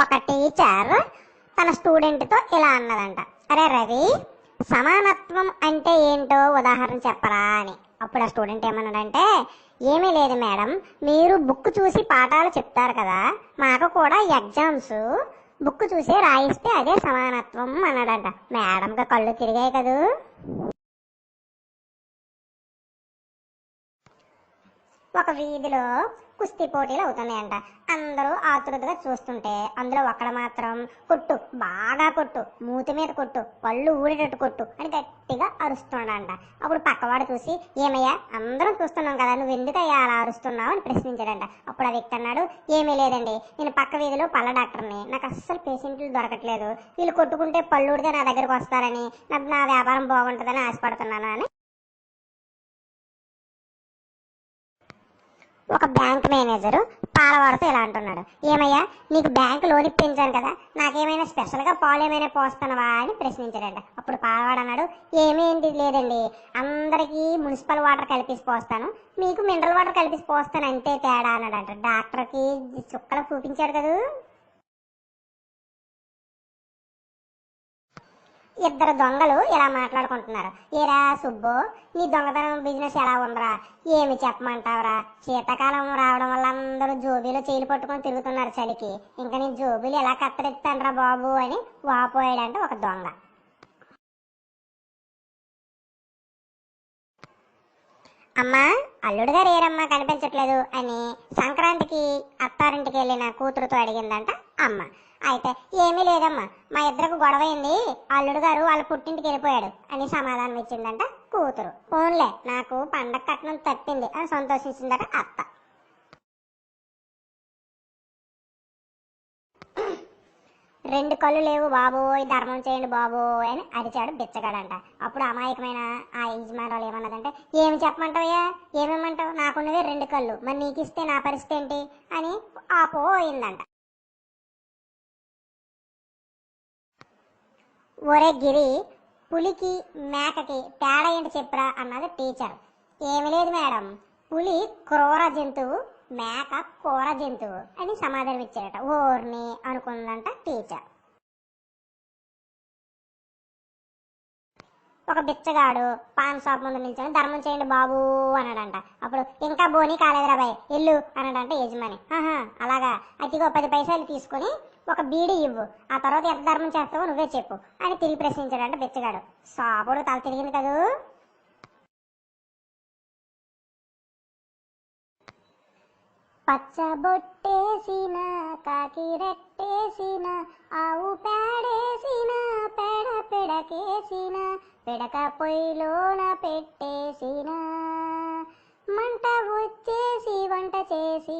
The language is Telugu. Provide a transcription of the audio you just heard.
ఒక టీచర్ తన స్టూడెంట్తో ఇలా అన్నదంట, అరే రవి, సమానత్వం అంటే ఏంటో ఉదాహరణ చెప్పరా అని. అప్పుడు ఆ స్టూడెంట్ ఏమన్నాడంటే, ఏమీ లేదు మేడం, మీరు బుక్ చూసి పాఠాలు చెప్తారు కదా, మాకు కూడా ఎగ్జామ్స్ బుక్ చూసి రాయిస్తే అదే సమానత్వం అన్నాడంట. మేడంకి కళ్ళు తిరిగాయి కదూ. ఒక వీధిలో కుస్తీ పోటీలు అవుతున్నాయంట. అందరూ ఆతృతగా చూస్తుంటే అందులో ఒక్కడ మాత్రం కొట్టు, బాగా కొట్టు, మూతి మీద కొట్టు, పళ్ళు ఊడేటట్టు కొట్టు అని గట్టిగా అరుస్తున్నాడంట. అప్పుడు పక్కవాడు చూసి, ఏమయ్యా అందరం చూస్తున్నాం కదా, నువ్వు ఎందుకయ్యా అలా అరుస్తున్నావు అని ప్రశ్నించాడంట. అప్పుడు ఆ వ్యక్తి అన్నాడు, ఏమీ లేదండి, నేను పక్క వీధిలో పళ్ళ డాక్టర్ని, నాకు అస్సలు పేషెంట్లు దొరకట్లేదు, వీళ్ళు కొట్టుకుంటే పళ్ళు ఊడితే నా దగ్గరకు వస్తారని, నా వ్యాపారం బాగుంటుందని ఆశపడుతున్నాను అని. ఒక బ్యాంక్ మేనేజరు పాలవాడితో ఇలా అంటున్నాడు, ఏమయ్యా నీకు బ్యాంక్ లోన్ ఇప్పించాను కదా, నాకేమైనా స్పెషల్గా పాలు ఏమైనా పోస్తున్నావా అని ప్రశ్నించాడంట. అప్పుడు పాలవాడు అన్నాడు, ఏమేంటి లేదండి, అందరికీ మున్సిపల్ వాటర్ కలిపేసి పోస్తాను, మీకు మినరల్ వాటర్ కలిపేసి పోస్తాను అంతే తేడా అన్నాడంట. డాక్టర్కి చుక్కలు చూపించాడు కదా. ఇద్దరు దొంగలు ఇలా మాట్లాడుకుంటున్నారు, ఏరా సుబ్బు, నీ దొంగతనం బిజినెస్ ఎలా ఉందిరా, ఏమి చెప్పమంటావురా, శీతాకాలం రావడం వల్ల అందరూ జోబీలో చేయిలు పట్టుకొని తిరుగుతున్నారు చలికి, ఇంకా నీ జోబీలు ఎలా కత్తరిస్తానరా బాబు అని వాపోయాడంటే ఒక దొంగ. అమ్మా, అల్లుడు గారు ఏరమ్మా కనిపించట్లేదు అని సంక్రాంతికి అత్తారింటికి వెళ్ళిన కూతురుతో అడిగిందంట అమ్మ. అయితే ఏమీ లేదమ్మా, మా ఇద్దరికి గొడవైంది, అల్లుడు గారు వాళ్ళ పుట్టింటికి వెళ్ళిపోయాడు అని సమాధానం ఇచ్చిందంట కూతురు. ఫోన్లే, నాకు పండగ కట్నం తప్పింది అని సంతోషించిందట అత్త. రెండు కళ్ళు లేవు బాబోయ్, ధర్మం చేయండి బాబోయ్ అని అరిచాడు బిచ్చగాడంట. అప్పుడు అమాయకమైన ఆ యజమానురాలు ఏమన్నదంటే, ఏమి చెప్పమంటావయ్యా, ఏమేమంటావు, నాకున్నదే రెండు కళ్ళు, మరి నీకు ఇస్తే నా పరిస్థితి ఏంటి అని ఆపోయిందంట. ఒరే గిరి, పులికి మేకకి తేడా ఏంటి చెప్పురా అన్నది టీచర్. ఏమి లేదు మేడం, పులి క్రూర జంతువు, మేక కూర జంతువు అని సమాధానం ఇచ్చారట. ఓర్ని అనుకుందంట టీచర్. ఒక బిచ్చగాడు పాన్ షాప్ ముందు నిల్చొని ధర్మం చేయండి బాబు అన్నాడంట. అప్పుడు ఇంకా బోని కాలేదురా బాయ్, ఎల్లు అన్నాడంట యజమాని. అలాగా, అతిగో 10 పైసలు తీసుకుని ఒక బీడీ ఇవ్వు, ఆ తర్వాత ఎంత ధర్మం చేస్తావో నువ్వే చెప్పు అని తిరిగి ప్రశ్నించాడంట బిచ్చగాడు. సాపుడు తల తిరిగింది కదూ. పచ్చబొట్టేసిన కాకి రెట్టేసిన ఆవు పేడేసిన పేడ పిడకేసిన పిడక పొయ్యిలోన పెట్టేసిన మంట వచ్చేసి వంట చేసి